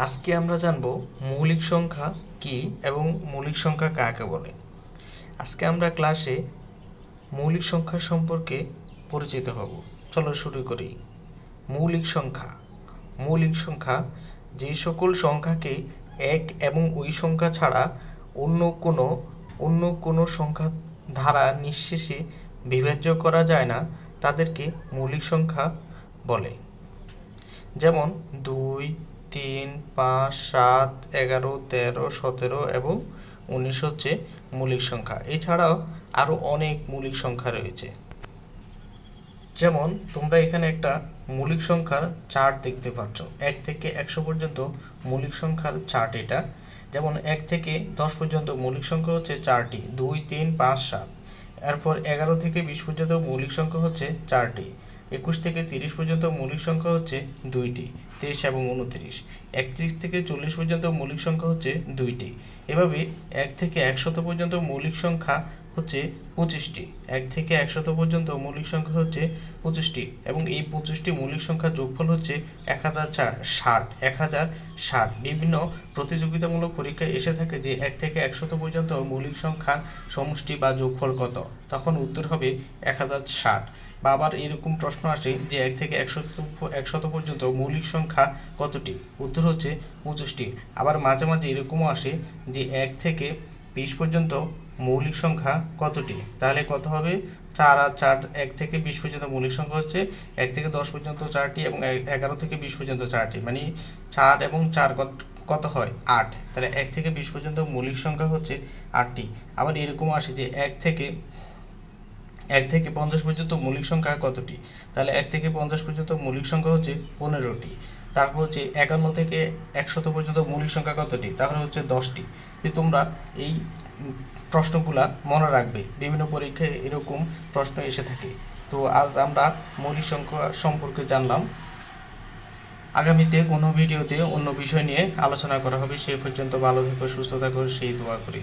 আজকে আমরা জানব মৌলিক সংখ্যা কি এবং মৌলিক সংখ্যা কাকে বলে। আজকে আমরা ক্লাসে মৌলিক সংখ্যা সম্পর্কে পরিচিত হব। চলো শুরু করি। মৌলিক সংখ্যা যে সকল সংখ্যাকে এক এবং ওই সংখ্যা ছাড়া অন্য কোনো সংখ্যা দ্বারা নিঃশেষে বিভাজ্য করা যায় না তাদেরকে মৌলিক সংখ্যা বলে। যেমন 2, 3, 5, 7, 11, 13, 17 এবং 19 হচ্ছে মৌলিক সংখ্যা। এছাড়াও আরও অনেক মৌলিক সংখ্যা রয়েছে। যেমন তোমরা এখানে একটা মৌলিক সংখ্যার চার্ট দেখতে পাচ্ছ। 1 থেকে 100 পর্যন্ত মৌলিক সংখ্যার চার্ট এটা। যেমন 1 থেকে 10 পর্যন্ত মৌলিক সংখ্যা হচ্ছে 4টি, 2, 3, 5, 7। এরপর 11 থেকে 20 পর্যন্ত মৌলিক সংখ্যা হচ্ছে 4টি, 21 থেকে 30 পর্যন্ত মৌলিক সংখ্যা হচ্ছে 2টি, 23 এবং 29। 31 থেকে 40 পর্যন্ত মৌলিক সংখ্যা হচ্ছে 2টি। এভাবে 1 থেকে 100 পর্যন্ত মৌলিক সংখ্যা হচ্ছে 25টি। 1 থেকে 100 পর্যন্ত মৌলিক সংখ্যা হচ্ছে 25টি এবং এই 25টি মৌলিক সংখ্যার যোগফল হচ্ছে 1060। বিভিন্ন প্রতিযোগিতামূলক পরীক্ষায় এসে থাকে যে 1 থেকে 100 পর্যন্ত মৌলিক সংখ্যার সমষ্টি বা যোগফল কত, তখন উত্তর হবে 1060। বা আবার এরকম প্রশ্ন আসে যে 1 থেকে 100 পর্যন্ত মৌলিক সংখ্যা কতটি, উত্তর হচ্ছে 25টি। আবার মাঝে মাঝে এরকমও আসে যে 1 থেকে 20 পর্যন্ত মৌলিক সংখ্যা কতটি, তাহলে কত হবে 4 আর 4। 1 থেকে 20 পর্যন্ত মৌলিক সংখ্যা হচ্ছে 1 থেকে 10 পর্যন্ত 4টি এবং 11 থেকে 20 পর্যন্ত 4টি, মানে 4 এবং 4 কত হয় 8। তাহলে 1 থেকে 20 পর্যন্ত মৌলিক সংখ্যা হচ্ছে 8টি। আবার এরকম আসে যে 1 থেকে 50 পর্যন্ত মৌলিক সংখ্যা কতটি, তাহলে 1 থেকে 50 পর্যন্ত মৌলিক সংখ্যা হচ্ছে 15টি। তারপর হচ্ছে 51 থেকে 100 পর্যন্ত মৌলিক সংখ্যা কতটি, তাহলে হচ্ছে 10টি। যে তোমরা এই প্রশ্নগুলা মনে রাখবে, বিভিন্ন পরীক্ষায় এরকম প্রশ্ন এসে থাকে। তো আজ আমরা মৌলিক সংখ্যা সম্পর্কে জানলাম। আগামীতে কোনো ভিডিওতে অন্য বিষয় নিয়ে আলোচনা করা হবে। সে পর্যন্ত ভালো থেকো, সুস্থ থাকো, সেই দোয়া করি।